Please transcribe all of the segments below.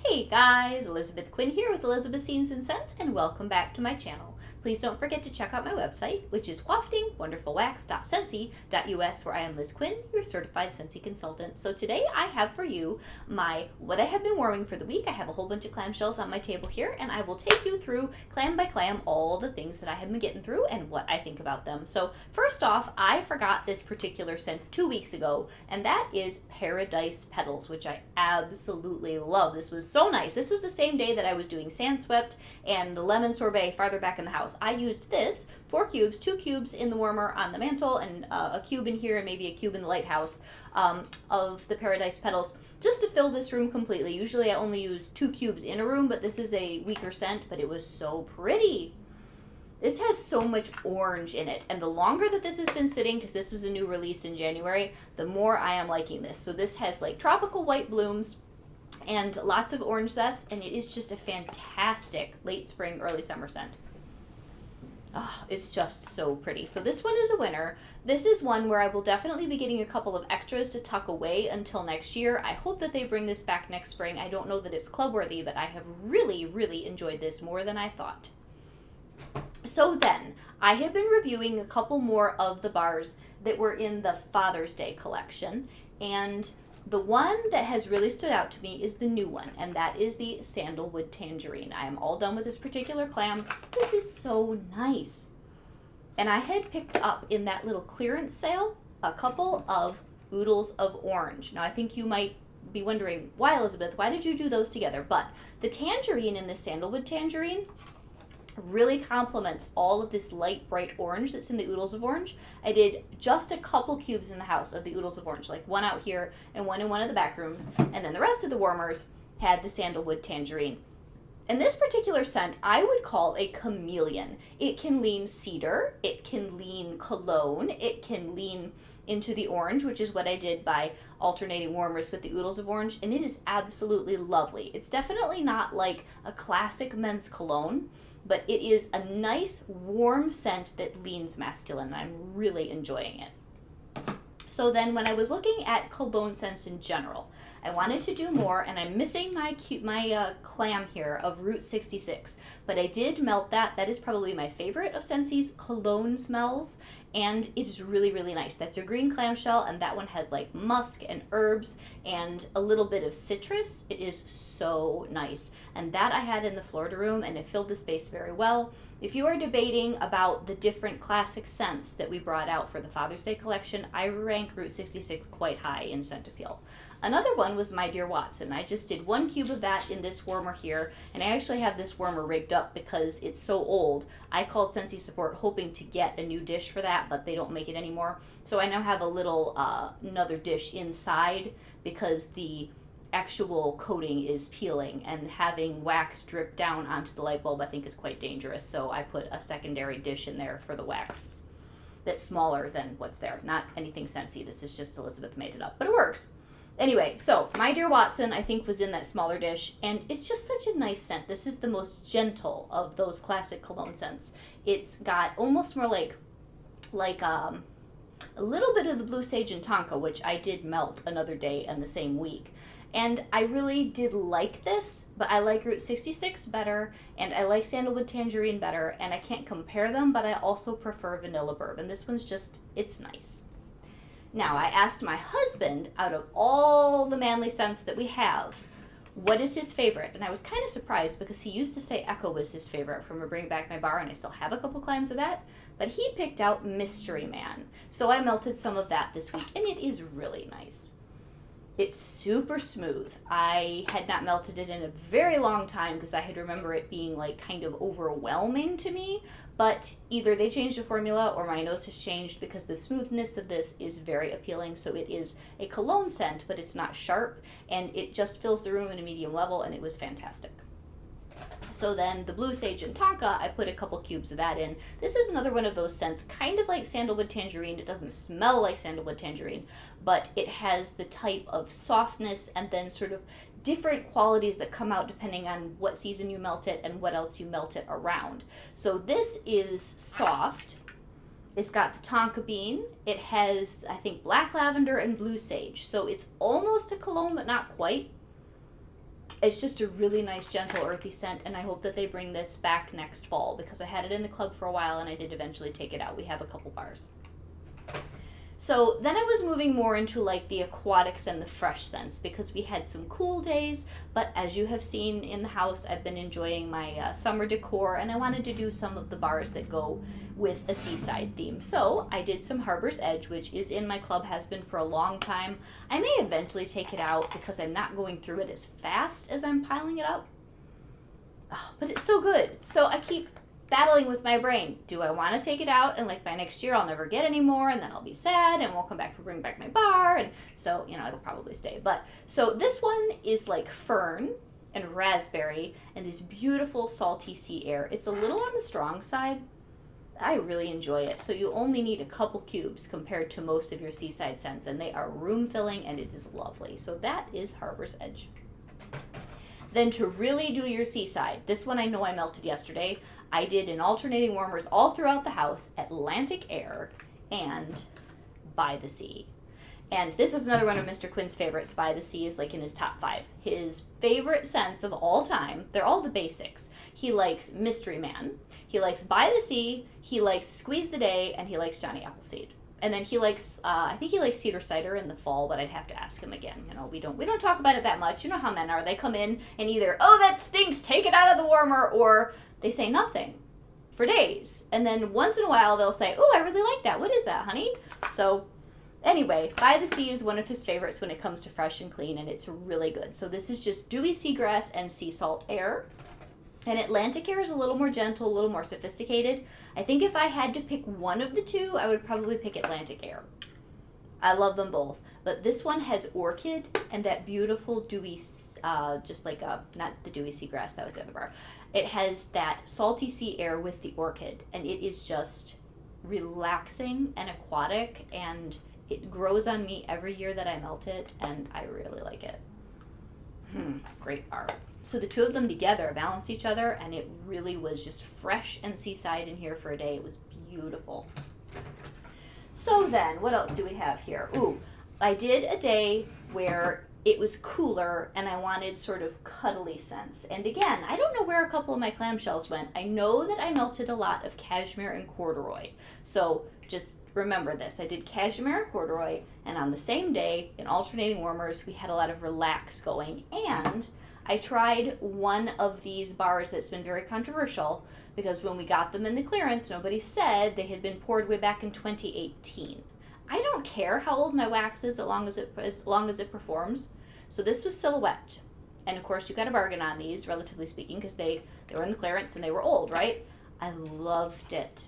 Hey guys, Elizabeth Quinn here with Elizabeth Scenes and Scents, and welcome back to my channel. Please don't forget to check out my website, which is waftingwonderfulwax.scentsy.us, where I am Liz Quinn, your certified Scentsy consultant. So today I have for you my what I have been warming for the week. I have a whole bunch of clamshells on my table here, and I will take you through clam by clam all the things that I have been getting through and what I think about them. So first off, I forgot this particular scent 2 weeks ago, and that is Paradise Petals, which I absolutely love. This was so nice. This was the same day that I was doing Sand Swept and Lemon Sorbet farther back in the house. I used this, 4 cubes, 2 cubes in the warmer on the mantle, and a cube in here and maybe a cube in the lighthouse of the Paradise Petals, just to fill this room completely. Usually I only use 2 cubes in a room, but this is a weaker scent, but it was so pretty. This has so much orange in it, and the longer that this has been sitting, because this was a new release in January, the more I am liking this. So this has like tropical white blooms and lots of orange zest, and it is just a fantastic late spring, early summer scent. Oh, it's just so pretty. So this one is a winner. This is one where I will definitely be getting a couple of extras to tuck away until next year. I hope that they bring this back next spring. I don't know that it's club worthy, but I have really, really enjoyed this more than I thought. So then, I have been reviewing a couple more of the bars that were in the Father's Day collection, and the one that has really stood out to me is the new one, and that is the Sandalwood Tangerine. I am all done with this particular clam. This is so nice. And I had picked up in that little clearance sale a couple of oodles of orange. Now, I think you might be wondering, why, Elizabeth, why did you do those together? But the tangerine in the Sandalwood Tangerine really complements all of this light bright orange that's in the oodles of orange. I did just a couple cubes in the house of the oodles of orange, like one out here and one in one of the back rooms, and then the rest of the warmers had the Sandalwood Tangerine. And this particular scent I would call a chameleon. It can lean cedar, it can lean cologne, it can lean into the orange, which is what I did by alternating warmers with the oodles of orange, and it is absolutely lovely. It's definitely not like a classic men's cologne, but it is a nice warm scent that leans masculine, and I'm really enjoying it. So then when I was looking at cologne scents in general, I wanted to do more, and I'm missing my clam here of Route 66, but I did melt that. That is probably my favorite of Scentsy's cologne smells, and it is really, really nice. That's a green clamshell, and that one has like musk and herbs and a little bit of citrus. It is so nice, and that I had in the Florida room, and it filled the space very well. If you are debating about the different classic scents that we brought out for the Father's Day collection, I rank Route 66 quite high in scent appeal. Another one was My Dear Watson. I just did 1 cube of that in this warmer here, and I actually have this warmer rigged up because it's so old. I called Scentsy Support hoping to get a new dish for that, but they don't make it anymore. So I now have a little another dish inside because the actual coating is peeling, and having wax drip down onto the light bulb I think is quite dangerous. So I put a secondary dish in there for the wax that's smaller than what's there. Not anything Scentsy. This is just Elizabeth made it up, but it works. Anyway, so My Dear Watson, I think, was in that smaller dish, and it's just such a nice scent. This is the most gentle of those classic cologne scents. It's got almost more like a little bit of the blue sage and tonka, which I did melt another day in the same week. And I really did like this, but I like Route 66 better, and I like Sandalwood Tangerine better, and I can't compare them, but I also prefer Vanilla Bourbon. This one's just, it's nice. Now, I asked my husband, out of all the manly scents that we have, what is his favorite? And I was kind of surprised because he used to say Echo was his favorite from Bring Back My Bar, and I still have a couple clams of that. But he picked out Mystery Man. So I melted some of that this week, and it is really nice. It's super smooth. I had not melted it in a very long time because I had remember it being like kind of overwhelming to me, but either they changed the formula or my nose has changed because the smoothness of this is very appealing. So it is a cologne scent, but it's not sharp, and it just fills the room in a medium level, and it was fantastic. So then the blue sage and tonka, I put a couple cubes of that in. This is another one of those scents, kind of like Sandalwood Tangerine. It doesn't smell like Sandalwood Tangerine, but it has the type of softness and then sort of different qualities that come out depending on what season you melt it and what else you melt it around. So this is soft. It's got the tonka bean. It has, I think, black lavender and blue sage. So it's almost a cologne, but not quite. It's just a really nice, gentle, earthy scent, and I hope that they bring this back next fall because I had it in the club for a while and I did eventually take it out. We have a couple bars. So then I was moving more into like the aquatics and the fresh scents because we had some cool days, but as you have seen in the house, I've been enjoying my summer decor, and I wanted to do some of the bars that go with a seaside theme. So I did some Harbor's Edge, which is in my club, has been for a long time. I may eventually take it out because I'm not going through it as fast as I'm piling it up. Oh, but it's so good. So I keep battling with my brain. Do I want to take it out and like by next year I'll never get any more and then I'll be sad and won't come back to bring back my bar, and so it'll probably stay. But so this one is like fern and raspberry and this beautiful salty sea air. It's a little on the strong side. I really enjoy it. So you only need a couple cubes compared to most of your seaside scents, and they are room filling and it is lovely. So that is Harbor's Edge. Then to really do your seaside, this one I know I melted yesterday. I did in alternating warmers all throughout the house, Atlantic Air and By the Sea. And this is another one of Mr. Quinn's favorites. By the Sea is like in his top 5. His favorite scents of all time, they're all the basics. He likes Mystery Man, he likes By the Sea, he likes Squeeze the Day, and he likes Johnny Appleseed. And then he likes, I think he likes cedar cider in the fall, but I'd have to ask him again. We don't talk about it that much. You know how men are. They come in and either, oh, that stinks, take it out of the warmer, or they say nothing for days. And then once in a while they'll say, oh, I really like that. What is that, honey? So anyway, By the Sea is one of his favorites when it comes to fresh and clean, and it's really good. So this is just dewy seagrass and sea salt air. And Atlantic Air is a little more gentle, a little more sophisticated. I think if I had to pick one of the two, I would probably pick Atlantic Air. I love them both. But this one has orchid and that beautiful dewy, just like not the dewy seagrass, that was the other bar. It has that salty sea air with the orchid, and it is just relaxing and aquatic, and it grows on me every year that I melt it, and I really like it. Great bar. So the two of them together balanced each other, and it really was just fresh and seaside in here for a day. It was beautiful. So then, what else do we have here? Ooh, I did a day where it was cooler and I wanted sort of cuddly scents. And again, I don't know where a couple of my clamshells went. I know that I melted a lot of cashmere and corduroy. So just remember this. I did cashmere and corduroy, and on the same day, in alternating warmers, we had a lot of relax going. And I tried one of these bars that's been very controversial because when we got them in the clearance, nobody said they had been poured way back in 2018. I don't care how old my wax is as long as it performs. So this was Silhouette. And of course you got a bargain on these, relatively speaking, because they were in the clearance and they were old, right? I loved it.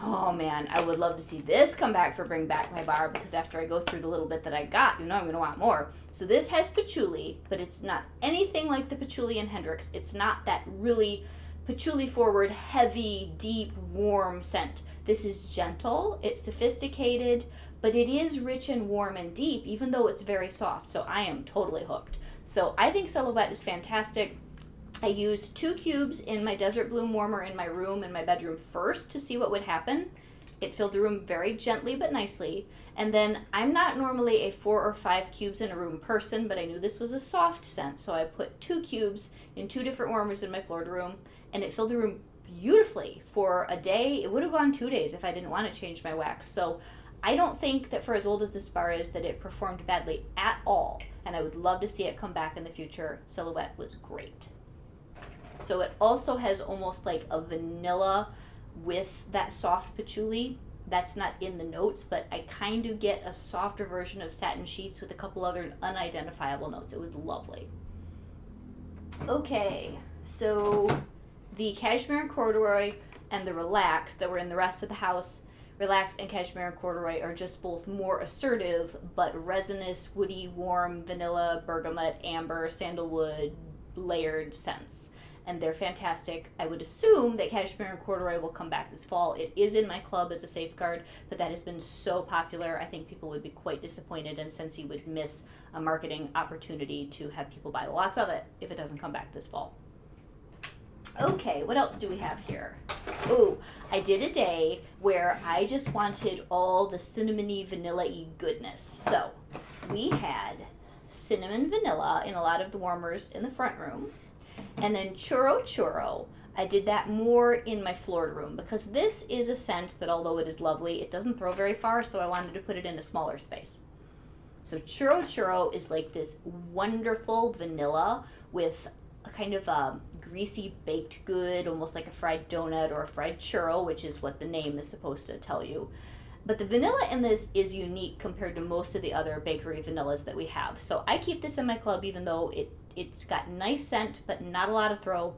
Oh man, I would love to see this come back for Bring Back My Bar, because after I go through the little bit that I got, I'm going to want more. So this has patchouli, but it's not anything like the patchouli in Hendrix. It's not that really patchouli forward, heavy, deep, warm scent. This is gentle, it's sophisticated, but it is rich and warm and deep, even though it's very soft. So I am totally hooked. So I think Silhouette is fantastic. I used 2 cubes in my Desert Bloom warmer in my room and my bedroom first to see what would happen. It filled the room very gently but nicely. And then I'm not normally a 4 or 5 cubes in a room person, but I knew this was a soft scent, so I put 2 cubes in 2 different warmers in my Florida room, and it filled the room beautifully for a day. It would have gone 2 days if I didn't want to change my wax. So I don't think that for as old as this bar is that it performed badly at all, and I would love to see it come back in the future. Silhouette was great. So it also has almost like a vanilla with that soft patchouli. That's not in the notes, but I kind of get a softer version of Satin Sheets with a couple other unidentifiable notes. It was lovely. Okay, so the Cashmere and Corduroy and the Relax that were in the rest of the house, Relax and Cashmere and Corduroy are just both more assertive, but resinous, woody, warm, vanilla, bergamot, amber, sandalwood, layered scents. And they're fantastic. I would assume that Cashmere and Corduroy will come back this fall. It is in my club as a safeguard, but that has been so popular, I think people would be quite disappointed, and Scentsy would miss a marketing opportunity to have people buy lots of it if it doesn't come back this fall. Okay, what else do we have here? Oh, I did a day where I just wanted all the cinnamony, vanilla-y goodness. So we had cinnamon vanilla in a lot of the warmers in the front room. And then churro churro, I did that more in my Florida room because this is a scent that, although it is lovely, it doesn't throw very far, so I wanted to put it in a smaller space. So churro churro is like this wonderful vanilla with a kind of a greasy baked good, almost like a fried donut or a fried churro, which is what the name is supposed to tell you. But the vanilla in this is unique compared to most of the other bakery vanillas that we have. So I keep this in my club even though it's got nice scent but not a lot of throw,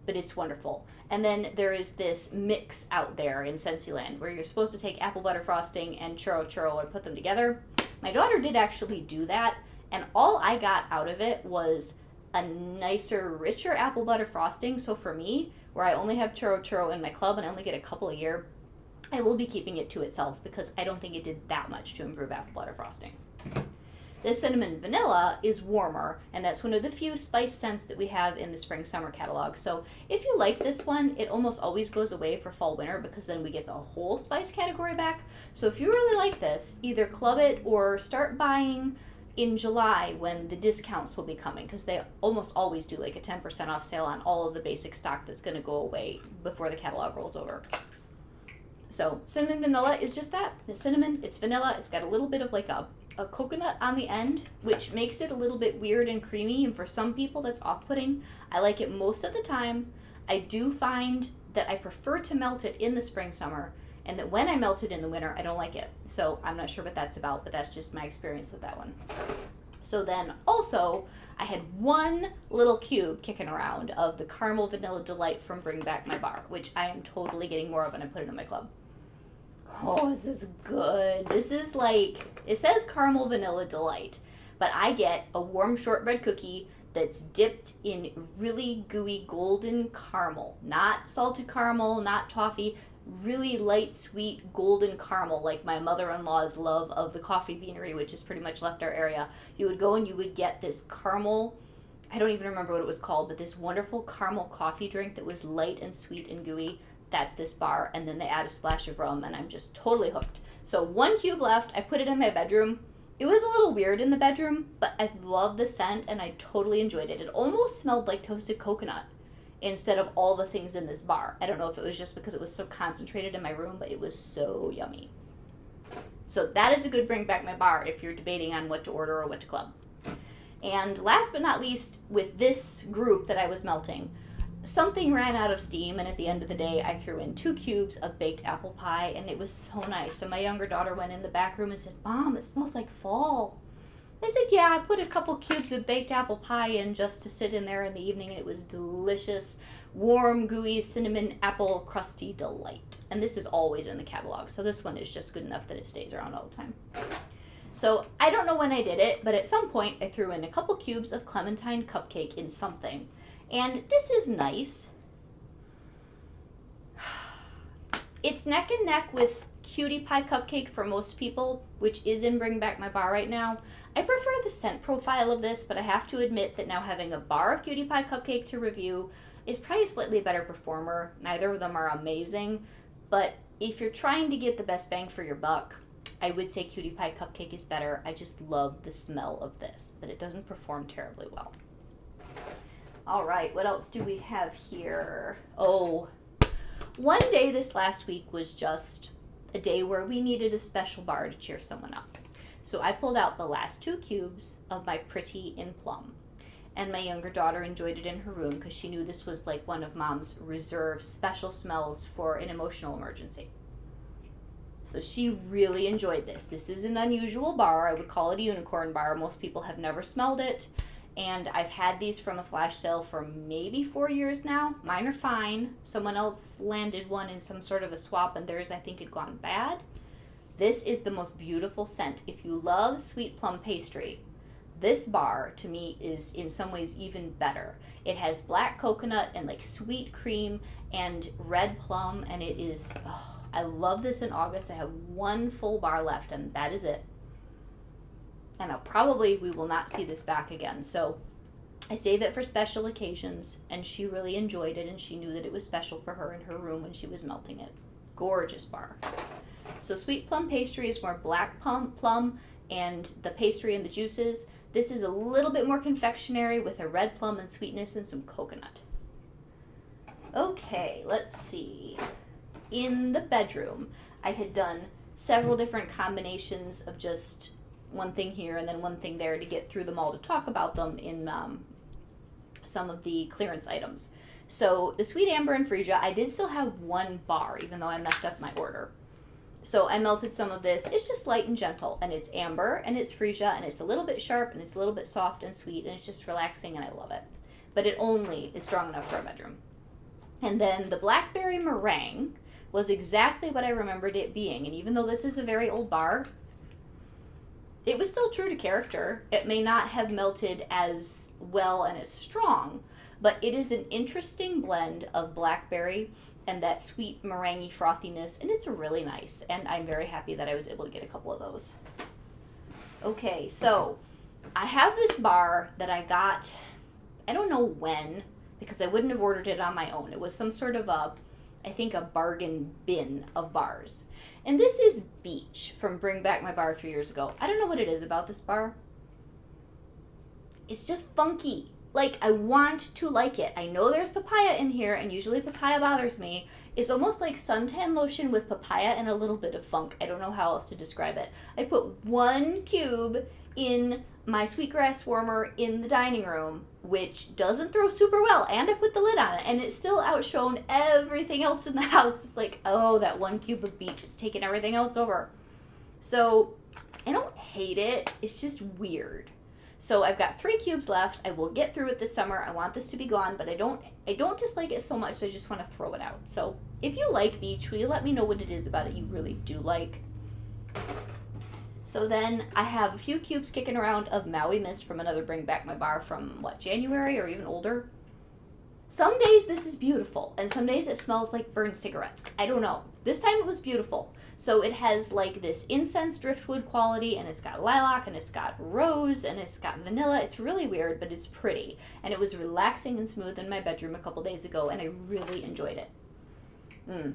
but it's wonderful. And then there is this mix out there in Scentsy where you're supposed to take apple butter frosting and churro churro and put them together. My daughter did actually do that, and all I got out of it was a nicer, richer apple butter frosting. So for me, where I only have churro churro in my club and I only get a couple a year, I will be keeping it to itself because I don't think it did that much to improve apple butter frosting. This cinnamon vanilla is warmer, and that's one of the few spice scents that we have in the spring-summer catalog. So if you like this one, it almost always goes away for fall-winter because then we get the whole spice category back. So if you really like this, either club it or start buying in July when the discounts will be coming because they almost always do like a 10% off sale on all of the basic stock that's going to go away before the catalog rolls over. So cinnamon vanilla is just that. It's cinnamon, it's vanilla, it's got a little bit of like a coconut on the end, which makes it a little bit weird and creamy, and for some people that's off-putting. I like it most of the time. I do find that I prefer to melt it in the spring, summer, and that when I melt it in the winter, I don't like it. So I'm not sure what that's about, but that's just my experience with that one. So then also, I had one little cube kicking around of the Caramel Vanilla Delight from Bring Back My Bar, which I am totally getting more of when I put it in my club. Oh, is this good? This is like, it says Caramel Vanilla Delight, but I get a warm shortbread cookie that's dipped in really gooey golden caramel. Not salted caramel, not toffee, really light, sweet golden caramel like my mother-in-law's love of the Coffee Beanery, which has pretty much left our area. You would go and you would get this caramel, I don't even remember what it was called, but this wonderful caramel coffee drink that was light and sweet and gooey. That's this bar, and then they add a splash of rum, and I'm just totally hooked. So one cube left. I put it in my bedroom. It was a little weird in the bedroom, but I love the scent, and I totally enjoyed it. It almost smelled like toasted coconut instead of all the things in this bar. I don't know if it was just because it was so concentrated in my room, but it was so yummy. So that is a good Bring Back My Bar if you're debating on what to order or what to club. And last but not least, with this group that I was melting, something ran out of steam, and at the end of the day, I threw in 2 cubes of baked apple pie, and it was so nice. And my younger daughter went in the back room and said, "Mom, it smells like fall." I said, "Yeah, I put a couple cubes of baked apple pie in just to sit in there in the evening, and it was delicious, warm, gooey, cinnamon, apple, crusty delight." And this is always in the catalog, so this one is just good enough that it stays around all the time. So I don't know when I did it, but at some point, I threw in a couple cubes of clementine cupcake in something. And this is nice. It's neck and neck with Cutie Pie Cupcake for most people, which is in Bring Back My Bar right now. I prefer the scent profile of this, but I have to admit that now having a bar of Cutie Pie Cupcake to review is probably a slightly better performer. Neither of them are amazing, but if you're trying to get the best bang for your buck, I would say Cutie Pie Cupcake is better. I just love the smell of this, but it doesn't perform terribly well. All right, what else do we have here? Oh, one day this last week was just a day where we needed a special bar to cheer someone up. So I pulled out the last 2 cubes of my Pretty in Plum. And my younger daughter enjoyed it in her room because she knew this was like one of Mom's reserve special smells for an emotional emergency. So she really enjoyed this. This is an unusual bar. I would call it a unicorn bar. Most people have never smelled it. And I've had these from a flash sale for maybe 4 years now. Mine are fine. Someone else landed one in some sort of a swap, and theirs I think had gone bad. This is the most beautiful scent. If you love sweet plum pastry, this bar to me is in some ways even better. It has black coconut and like sweet cream and red plum, and it is, oh, I love this in August. I have 1 full bar left, and that is it. And we will not see this back again. So I save it for special occasions, and she really enjoyed it, and she knew that it was special for her in her room when she was melting it. Gorgeous bar. So sweet plum pastry is more black plum and the pastry and the juices. This is a little bit more confectionery with a red plum and sweetness and some coconut. Okay, let's see. In the bedroom, I had done several different combinations of just one thing here and then one thing there to get through them all to talk about them in some of the clearance items. So the Sweet Amber and Freesia, I did still have one bar, even though I messed up my order. So I melted some of this. It's just light and gentle, and it's amber, and it's Freesia, and it's a little bit sharp, and it's a little bit soft and sweet, and it's just relaxing, and I love it. But it only is strong enough for a bedroom. And then the Blackberry Meringue was exactly what I remembered it being, and even though this is a very old bar, it was still true to character. It may not have melted as well and as strong, but it is an interesting blend of blackberry and that sweet meringue frothiness, and it's really nice, and I'm very happy that I was able to get a couple of those. Okay, so I have this bar that I got, I don't know when, because I wouldn't have ordered it on my own. It was some sort of a bargain bin of bars. And this is Beach from Bring Back My Bar a few years ago. I don't know what it is about this bar. It's just funky. Like, I want to like it. I know there's papaya in here, and usually papaya bothers me. It's almost like suntan lotion with papaya and a little bit of funk. I don't know how else to describe it. I put 1 cube in my sweetgrass warmer in the dining room, which doesn't throw super well, and I put the lid on it, and it still outshone everything else in the house. It's like, oh, that 1 cube of Beach is taking everything else over. So I don't hate it. It's just weird. So I've got 3 cubes left. I will get through it this summer. I want this to be gone, but I don't dislike it so much, so I just want to throw it out. So if you like Beach, will you let me know what it is about it you really do like? So then I have a few cubes kicking around of Maui Mist from another Bring Back My Bar from, January or even older? Some days this is beautiful, and some days it smells like burned cigarettes. I don't know. This time it was beautiful. So it has like this incense driftwood quality, and it's got lilac, and it's got rose, and it's got vanilla. It's really weird, but it's pretty. And it was relaxing and smooth in my bedroom a couple days ago, and I really enjoyed it.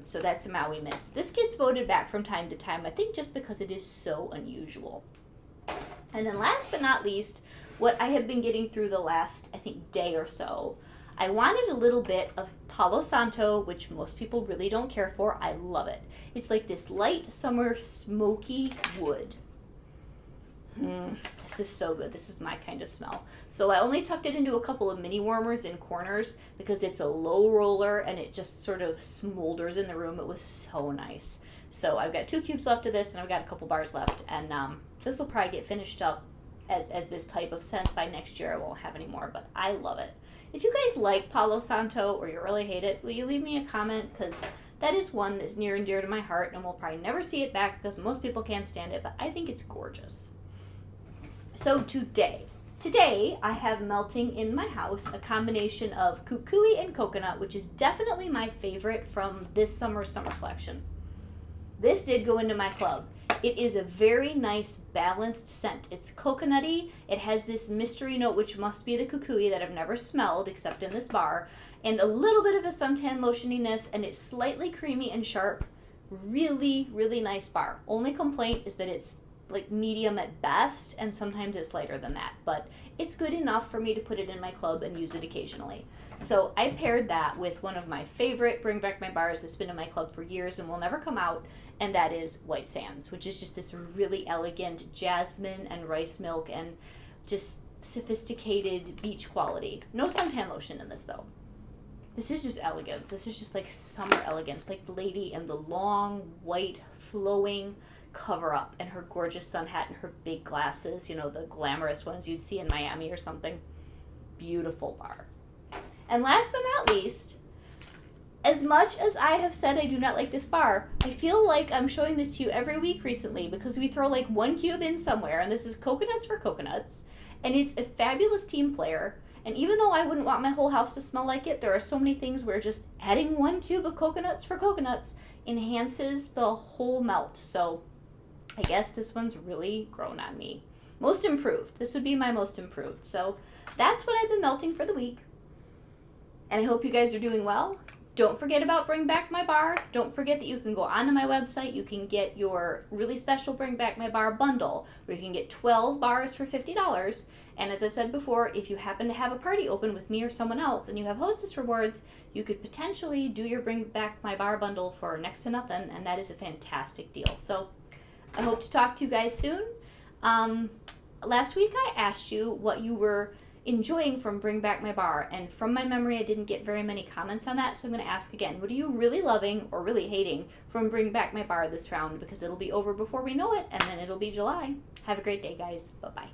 So that's a Maui Mist. This gets voted back from time to time, I think just because it is so unusual. And then last but not least, what I have been getting through the last, I think, day or so, I wanted a little bit of Palo Santo, which most people really don't care for. I love it. It's like this light summer smoky wood. This is so good. This is my kind of smell. So I only tucked it into a couple of mini warmers in corners because it's a low roller and it just sort of smolders in the room. It was so nice. So I've got 2 cubes left of this, and I've got a couple bars left, and this will probably get finished up as this type of scent by next year. I won't have any more, but I love it. If you guys like Palo Santo or you really hate it, will you leave me a comment? Because that is one that's near and dear to my heart, and we'll probably never see it back because most people can't stand it, but I think it's gorgeous. So today I have melting in my house a combination of kukui and coconut, which is definitely my favorite from this summer collection. This did go into my club. It is a very nice balanced scent. It's coconutty. It has this mystery note, which must be the kukui that I've never smelled except in this bar, and a little bit of a suntan lotioniness, and it's slightly creamy and sharp. Really, really nice bar. Only complaint is that it's like medium at best, and sometimes it's lighter than that, but it's good enough for me to put it in my club and use it occasionally. So I paired that with one of my favorite Bring Back My Bars that's been in my club for years and will never come out, and that is White Sands, which is just this really elegant jasmine and rice milk and just sophisticated beach quality. No suntan lotion in this though. This is just elegance. This is just like summer elegance, like the lady in the long white flowing cover up and her gorgeous sun hat and her big glasses, the glamorous ones you'd see in Miami or something. Beautiful bar. And last but not least, as much as I have said I do not like this bar, I feel like I'm showing this to you every week recently because we throw like 1 cube in somewhere, and this is Coconuts for Coconuts, and it's a fabulous team player. And even though I wouldn't want my whole house to smell like it, there are so many things where just adding 1 cube of Coconuts for Coconuts enhances the whole melt. So I guess this one's really grown on me. Most improved. This would be my most improved. So that's what I've been melting for the week. And I hope you guys are doing well. Don't forget about Bring Back My Bar. Don't forget that you can go onto my website. You can get your really special Bring Back My Bar bundle, where you can get 12 bars for $50. And as I've said before, if you happen to have a party open with me or someone else and you have hostess rewards, you could potentially do your Bring Back My Bar bundle for next to nothing, and that is a fantastic deal. So I hope to talk to you guys soon. Last week I asked you what you were enjoying from Bring Back My Bar, and from my memory I didn't get very many comments on that, so I'm going to ask again. What are you really loving or really hating from Bring Back My Bar this round? Because it'll be over before we know it, and then it'll be July. Have a great day, guys. Bye-bye.